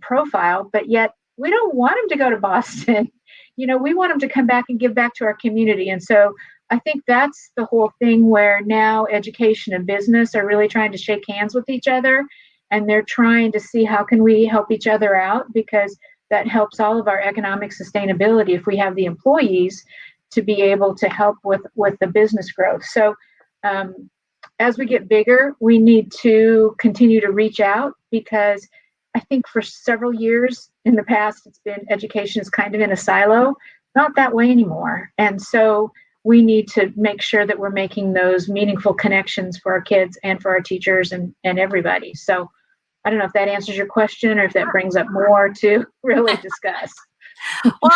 Speaker 6: profile, but yet we don't want them to go to Boston. You know, we want them to come back and give back to our community. And so I think that's the whole thing, where now education and business are really trying to shake hands with each other, and they're trying to see how can we help each other out, because that helps all of our economic sustainability if we have the employees to be able to help with the business growth. So as we get bigger, we need to continue to reach out, because I think for several years in the past, it's been education is kind of in a silo, not that way anymore. And so we need to make sure that we're making those meaningful connections for our kids and for our teachers and everybody. So I don't know if that answers your question, or if that brings up more to really discuss.
Speaker 2: Well,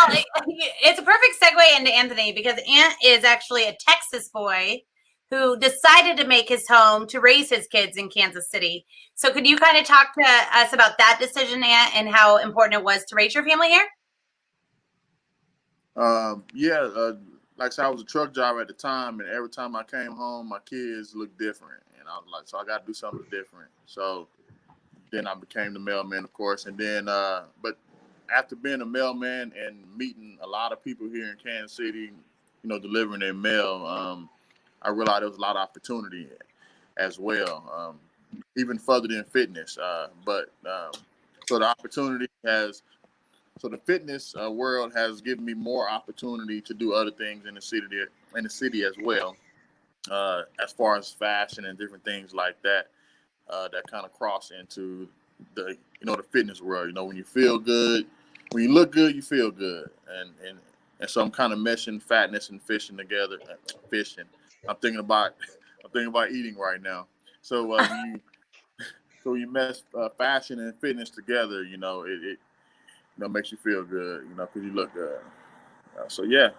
Speaker 2: it's a perfect segue into Anthony, because Ant is actually a Texas boy who decided to make his home to raise his kids in Kansas City. So could you kind of talk to us about that decision, Ant, and how important it was to raise your family here?
Speaker 7: Like I said, I was a truck driver at the time, and every time I came home, my kids looked different. And I was like, so I got to do something different. So then I became the mailman, of course. And then, but after being a mailman and meeting a lot of people here in Kansas City, you know, delivering their mail, I realized there was a lot of opportunity as well, even further than fitness. So the opportunity so the fitness world has given me more opportunity to do other things in the city as well, as far as fashion and different things like that, that kind of cross into the fitness world. You know, when you feel good, when you look good, you feel good, and so I'm kind of meshing fatness and fishing together. I'm thinking about eating right now. So you mesh fashion and fitness together. You know, makes you feel good, because you look good. So yeah,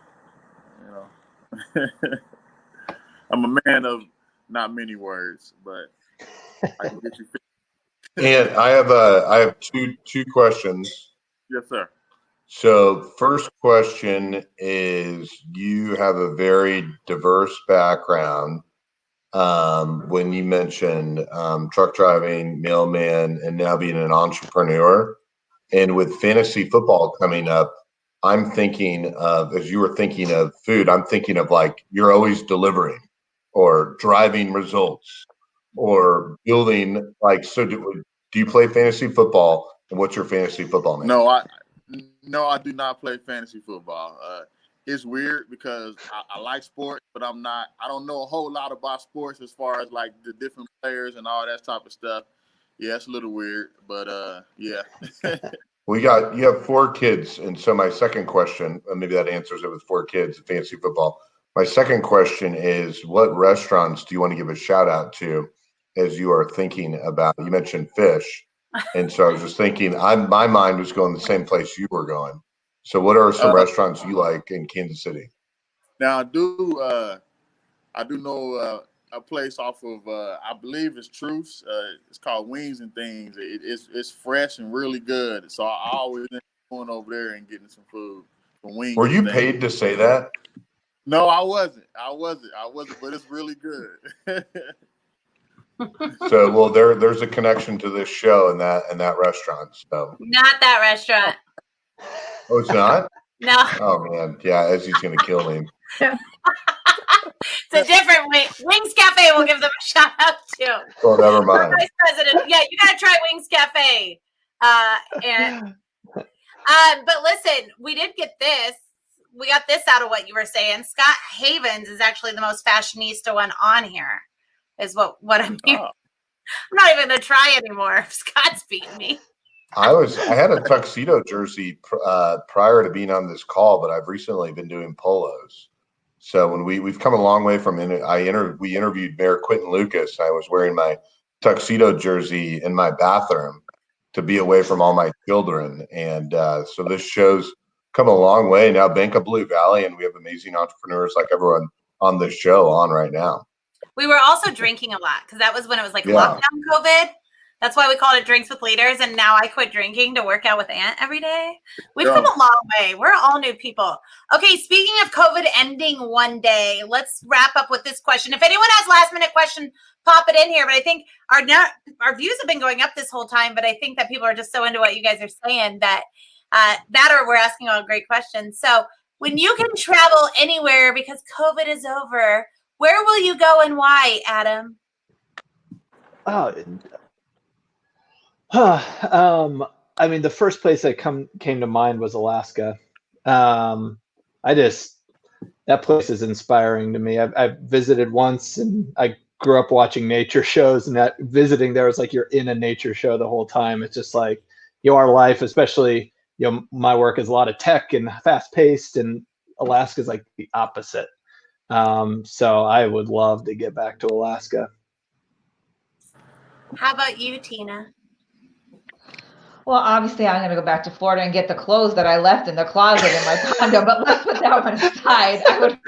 Speaker 7: I'm a man of not many words, but I can get you.
Speaker 3: And I have two questions.
Speaker 7: Yes, sir.
Speaker 3: So first question is, you have a very diverse background. When you mentioned truck driving, mailman, and now being an entrepreneur, and with fantasy football coming up, I'm thinking of, as you were thinking of food, I'm thinking of like you're always delivering or driving results or building. Like, so do you play fantasy football? And what's your fantasy football name?
Speaker 7: No, I do not play fantasy football. It's weird because I like sports, but I don't know a whole lot about sports as far as like the different players and all that type of stuff. Yeah, it's a little weird, but yeah.
Speaker 3: You have 4 kids, and so my second question, maybe that answers it with 4 kids, fantasy football. My second question is, what restaurants do you want to give a shout out to as you are thinking about? You mentioned fish, and so I was just thinking, my mind was going the same place you were going. So, what are some restaurants you like in Kansas City?
Speaker 7: Now I do know a place off of I believe it's Truth's. It's called Wings and Things. It's fresh and really good. So I always end up going over there and getting some food from Wings.
Speaker 3: Were you paid to say that?
Speaker 7: No, I wasn't, but it's really good.
Speaker 3: So, well, there's a connection to this show and that restaurant. So
Speaker 2: Not that restaurant.
Speaker 3: Oh, it's not?
Speaker 2: No.
Speaker 3: Oh man, yeah, Ezzy's gonna kill me.
Speaker 2: It's a different Wings Cafe. We'll give them a shout out to.
Speaker 3: Oh, never mind.
Speaker 2: Vice President. Yeah, you gotta try Wings Cafe. But listen, we did get this. We got this out of what you were saying. Scott Havens is actually the most fashionista one on here. Is what I'm hearing. I'm not even gonna try anymore. Scott's beating me.
Speaker 3: I had a tuxedo jersey prior to being on this call, but I've recently been doing polos. So when we've come a long way from we interviewed Mayor Quentin Lucas. I was wearing my tuxedo jersey in my bathroom to be away from all my children, and so this show's come a long way now. Bank of Blue Valley, and we have amazing entrepreneurs like everyone on this show on right now.
Speaker 2: We were also drinking a lot because that was when it was like lockdown COVID. That's why we called it Drinks with Leaders. And now I quit drinking to work out with Aunt every day. We've come a long way. We're all new people. Okay, speaking of COVID ending one day, let's wrap up with this question. If anyone has last minute question, pop it in here. But I think our views have been going up this whole time. But I think that people are just so into what you guys are saying that or we're asking all great questions. So when you can travel anywhere because COVID is over, where will you go and why, Adam?
Speaker 4: I mean, the first place that came to mind was Alaska. That place is inspiring to me. I've visited once, and I grew up watching nature shows, and that visiting there is like you're in a nature show the whole time. It's just like our life, especially my work is a lot of tech and fast paced, and Alaska is like the opposite. So I would love to get back to Alaska.
Speaker 2: How about you, Tina?
Speaker 5: Well, obviously, I'm going to go back to Florida and get the clothes that I left in the closet in my condo. But let's put that one aside. I would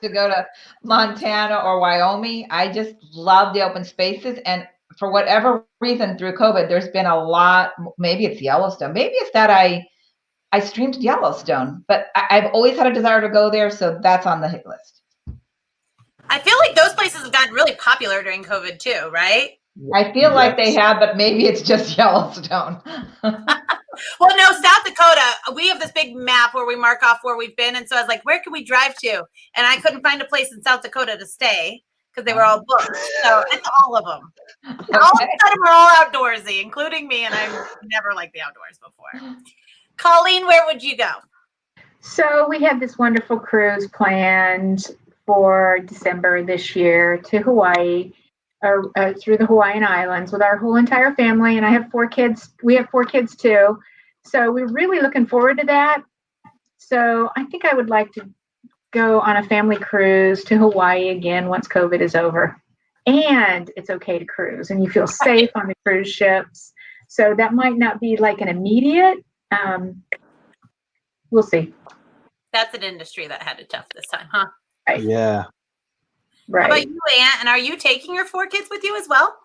Speaker 5: to go to Montana or Wyoming. I just love the open spaces. And for whatever reason, through COVID, there's been a lot. Maybe it's Yellowstone. Maybe it's that I streamed Yellowstone. But I've always had a desire to go there. So that's on the hit list.
Speaker 2: I feel like those places have gotten really popular during COVID too, right?
Speaker 5: I feel like they have, but maybe it's just Yellowstone.
Speaker 2: Well, no, South Dakota, we have this big map where we mark off where we've been. And so I was like, where can we drive to? And I couldn't find a place in South Dakota to stay because they were all booked. So it's all of them. And all of a sudden we're all outdoorsy, including me. And I've never liked the outdoors before. Colleen, where would you go?
Speaker 6: So we had this wonderful cruise planned for December this year to Hawaii. Through the Hawaiian Islands with our whole entire family, and I have 4 kids. We have 4 kids too, so we're really looking forward to that. So I think I would like to go on a family cruise to Hawaii again once COVID is over, and it's okay to cruise, and you feel safe on the cruise ships. So that might not be like an immediate, We'll see.
Speaker 2: That's an industry that had it tough this time, huh?
Speaker 6: Right.
Speaker 4: Yeah.
Speaker 6: Right.
Speaker 2: How about you, Aunt? And are you taking your 4 kids with you as well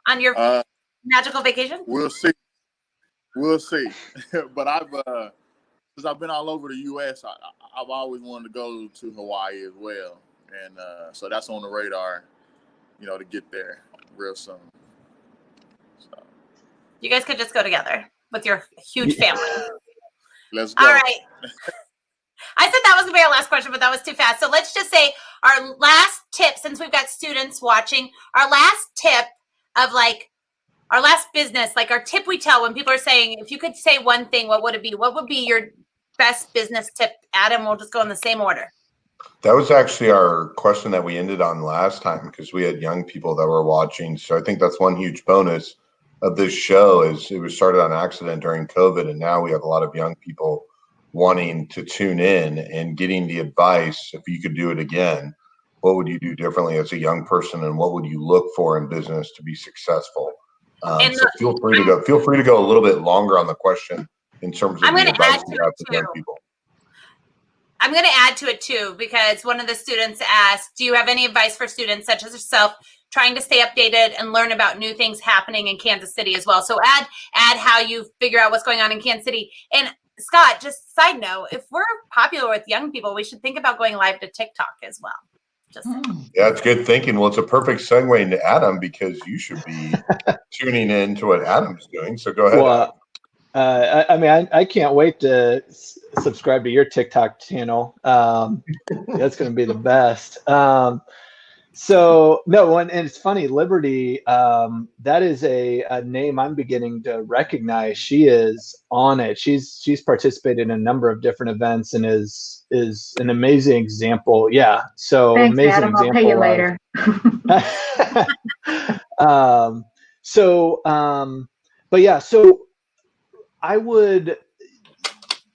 Speaker 2: on your magical vacation?
Speaker 7: We'll see. We'll see. But since I've been all over the U.S., I've always wanted to go to Hawaii as well, and so that's on the radar, to get there real soon. So.
Speaker 2: You guys could just go together with your huge family.
Speaker 7: Let's go.
Speaker 2: All right. I said that was going to be our last question, but that was too fast. So let's just say our last tip, since we've got students watching, our last tip of our last business, our tip we tell when people are saying, if you could say one thing, what would it be? What would be your best business tip? Adam, we'll just go in the same order.
Speaker 3: That was actually our question that we ended on last time because we had young people that were watching. So I think that's one huge bonus of this show is it was started on accident during COVID, and now we have a lot of young people wanting to tune in and getting the advice. If you could do it again, what would you do differently as a young person, and what would you look for in business to be successful? So feel free to go a little bit longer on the question in terms of the advice you have for young people.
Speaker 2: I'm going to add to it too, because one of the students asked, do you have any advice for students such as yourself trying to stay updated and learn about new things happening in Kansas City as well? So add how you figure out what's going on in Kansas City. And Scott, just side note, if we're popular with young people, we should think about going live to TikTok as well.
Speaker 3: Yeah, it's good thinking. Well, it's a perfect segue into Adam because you should be tuning in to what Adam's doing. So go ahead.
Speaker 4: Well, I can't wait to subscribe to your TikTok channel. That's going to be the best. And it's funny, Liberty, that is a name I'm beginning to recognize. She is on it. She's participated in a number of different events and is an amazing example. Yeah. So
Speaker 6: thanks,
Speaker 4: amazing
Speaker 6: Adam.
Speaker 4: example.
Speaker 6: I'll pay you later.
Speaker 4: But yeah, so I would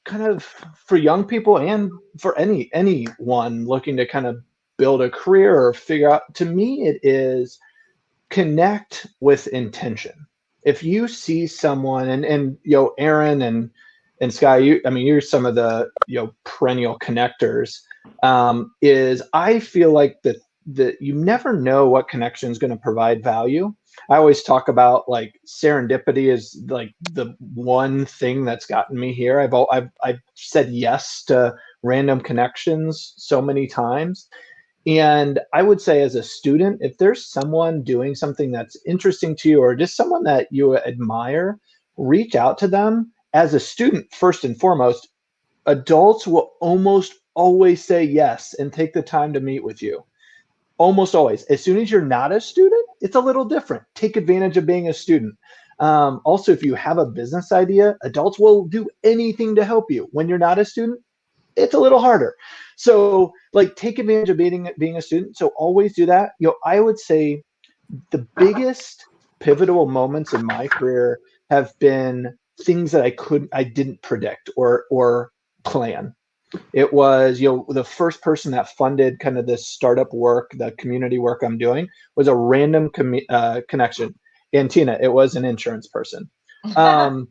Speaker 4: kind of, for young people and for anyone looking to kind of build a career or figure out, to me, it is connect with intention. If you see someone and Aaron and Sky, you're some of the, perennial connectors, I feel like that you never know what connection is going to provide value. I always talk about serendipity is the one thing that's gotten me here. I've said yes to random connections so many times. And I would say as a student, if there's someone doing something that's interesting to you or just someone that you admire, reach out to them. As a student, first and foremost, adults will almost always say yes and take the time to meet with you. Almost always. As soon as you're not a student, it's a little different. Take advantage of being a student. Also, if you have a business idea, adults will do anything to help you. When you're not a student, it's a little harder. So take advantage of being a student. So always do that. I would say the biggest pivotal moments in my career have been things that I didn't predict or plan. It was, the first person that funded kind of this startup work, the community work I'm doing, was a random connection. And Tina, it was an insurance person. And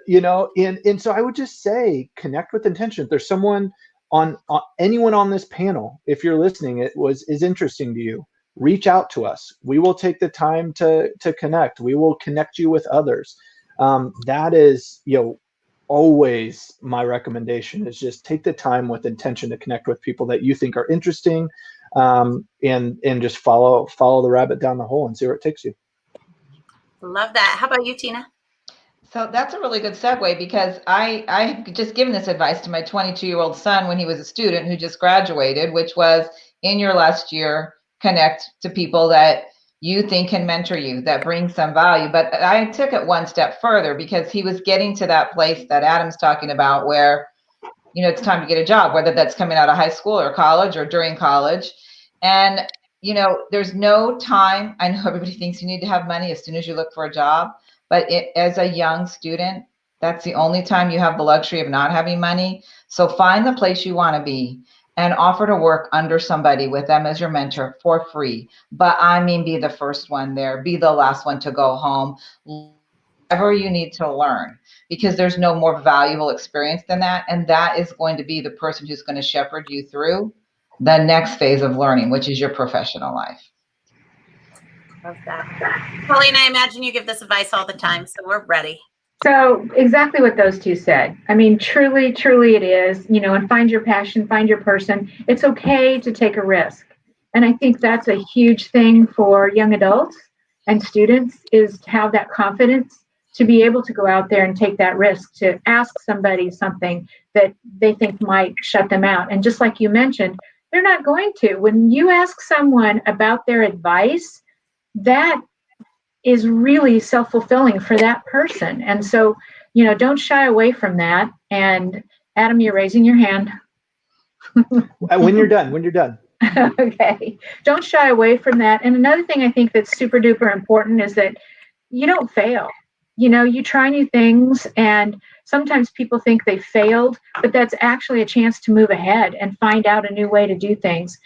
Speaker 4: so I would just say, connect with intention. If there's someone on anyone on this panel, if you're listening, is interesting to you, reach out to us. We will take the time to connect. We will connect you with others. That is, always my recommendation is just take the time with intention to connect with people that you think are interesting, and just follow the rabbit down the hole and see where it takes you.
Speaker 2: Love that. How about you, Tina?
Speaker 5: So that's a really good segue because I just given this advice to my 22-year-old son when he was a student who just graduated, which was in your last year, connect to people that you think can mentor you, that bring some value. But I took it one step further because he was getting to that place that Adam's talking about where, it's time to get a job, whether that's coming out of high school or college or during college. And, there's no time. I know everybody thinks you need to have money as soon as you look for a job, but as a young student, that's the only time you have the luxury of not having money. So find the place you want to be and offer to work under somebody with them as your mentor for free. But be the first one there, be the last one to go home. whatever you need to learn, because there's no more valuable experience than that. And that is going to be the person who's going to shepherd you through the next phase of learning, which is your professional life.
Speaker 2: Love that. Colleen, I imagine you give this advice all the time, so we're ready.
Speaker 6: So exactly what those two said. I mean, truly, truly it is, and find your passion, find your person. It's okay to take a risk. And I think that's a huge thing for young adults and students, is to have that confidence to be able to go out there and take that risk, to ask somebody something that they think might shut them out. And just like you mentioned, they're not going to. When you ask someone about their advice, that is really self-fulfilling for that person. And so, don't shy away from that. And Adam, you're raising your hand.
Speaker 4: When you're done.
Speaker 6: Okay. Don't shy away from that. And another thing I think that's super duper important is that you don't fail. You try new things, and sometimes people think they failed, but that's actually a chance to move ahead and find out a new way to do things.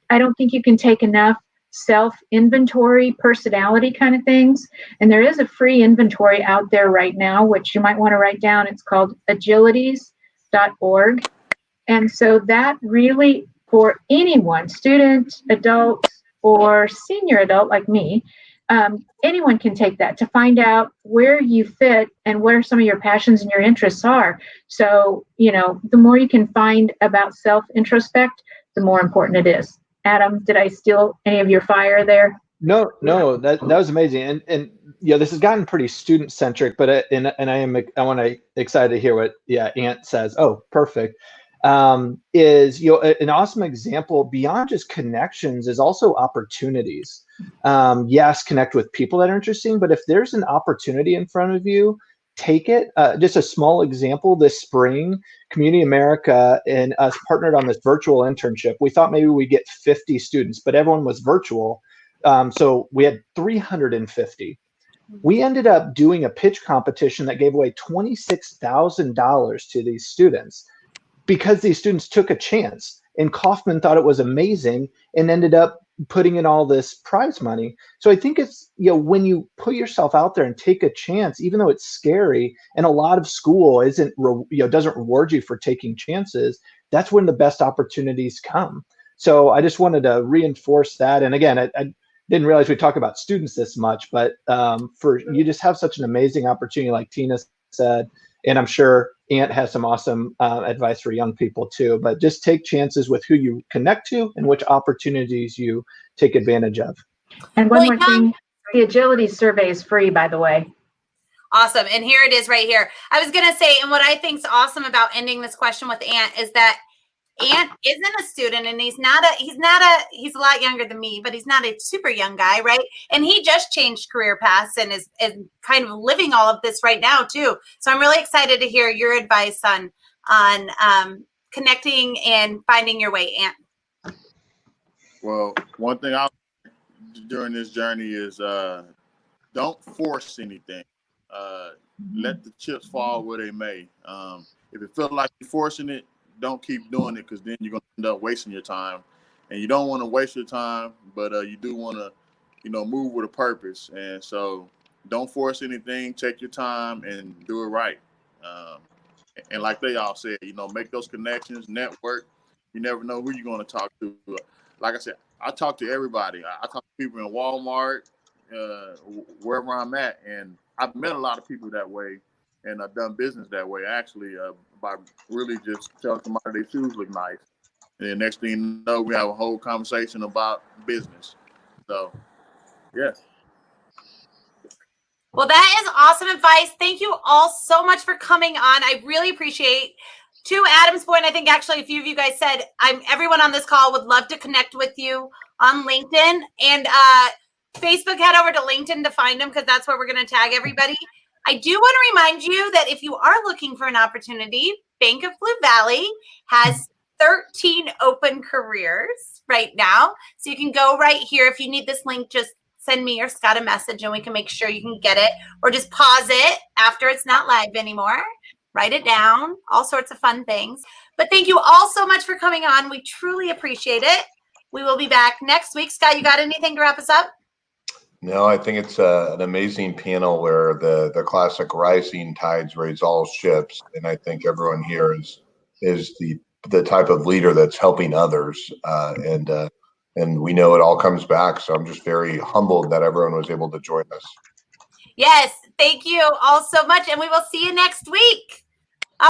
Speaker 6: I don't think you can take enough self-inventory, personality kind of things. And there is a free inventory out there right now, which you might want to write down. It's called agilities.org. And so that really, for anyone, student, adult, or senior adult like me, anyone can take that to find out where you fit and where some of your passions and your interests are. So, the more you can find about self-introspect, the more important it is. Adam, did I steal any of your fire there?
Speaker 4: No, that was amazing. And this has gotten pretty student centric, but I want to excited to hear what Ant says. Oh, perfect. Is an awesome example beyond just connections is also opportunities. Yes, connect with people that are interesting, but if there's an opportunity in front of you, take it. Just a small example, this spring, Community America and us partnered on this virtual internship. We thought maybe we'd get 50 students, but everyone was virtual. So we had 350. We ended up doing a pitch competition that gave away $26,000 to these students because these students took a chance, and Kaufman thought it was amazing and ended up putting in all this prize money. So I think it's, when you put yourself out there and take a chance, even though it's scary, and a lot of school doesn't reward you for taking chances, that's when the best opportunities come. So I just wanted to reinforce that. And again, I didn't realize we talk about students this much, but you just have such an amazing opportunity, like Tina said, and I'm sure Ant has some awesome advice for young people too, but just take chances with who you connect to and which opportunities you take advantage of.
Speaker 6: And one more thing, the agility survey is free, by the way.
Speaker 2: Awesome. And here it is right here. I was going to say, and what I think is awesome about ending this question with Ant is that Ant isn't a student, and he's a lot younger than me, but he's not a super young guy, right? And he just changed career paths and is kind of living all of this right now too. So I'm really excited to hear your advice on connecting and finding your way, Ant.
Speaker 7: Well, one thing I during this journey is don't force anything. Let the chips fall where they may. If it feels like you're forcing it, don't keep doing it, because then you're going to end up wasting your time. And you don't want to waste your time, but you do want to, move with a purpose. And so don't force anything. Take your time and do it right. And like they all said, make those connections, network. You never know who you're going to talk to. Like I said, I talk to everybody. I talk to people in Walmart, wherever I'm at. And I've met a lot of people that way. And I've done business that way, actually, by really just telling somebody their shoes look nice. And then next thing you know, we have a whole conversation about business. So, yes.
Speaker 2: Well, that is awesome advice. Thank you all so much for coming on. I really appreciate. To Adam's point, I think actually a few of you guys said everyone on this call would love to connect with you on LinkedIn. And Facebook, head over to LinkedIn to find them, because that's where we're going to tag everybody. I do want to remind you that if you are looking for an opportunity, Bank of Blue Valley has 13 open careers right now. So you can go right here. If you need this link, just send me or Scott a message and we can make sure you can get it, or just pause it after it's not live anymore. Write it down, all sorts of fun things. But thank you all so much for coming on. We truly appreciate it. We will be back next week. Scott, you got anything to wrap us up?
Speaker 3: No, I think it's an amazing panel where the classic rising tides raise all ships, and I think everyone here is the type of leader that's helping others, and we know it all comes back. So I'm just very humbled that everyone was able to join us.
Speaker 2: Yes, thank you all so much, and we will see you next week.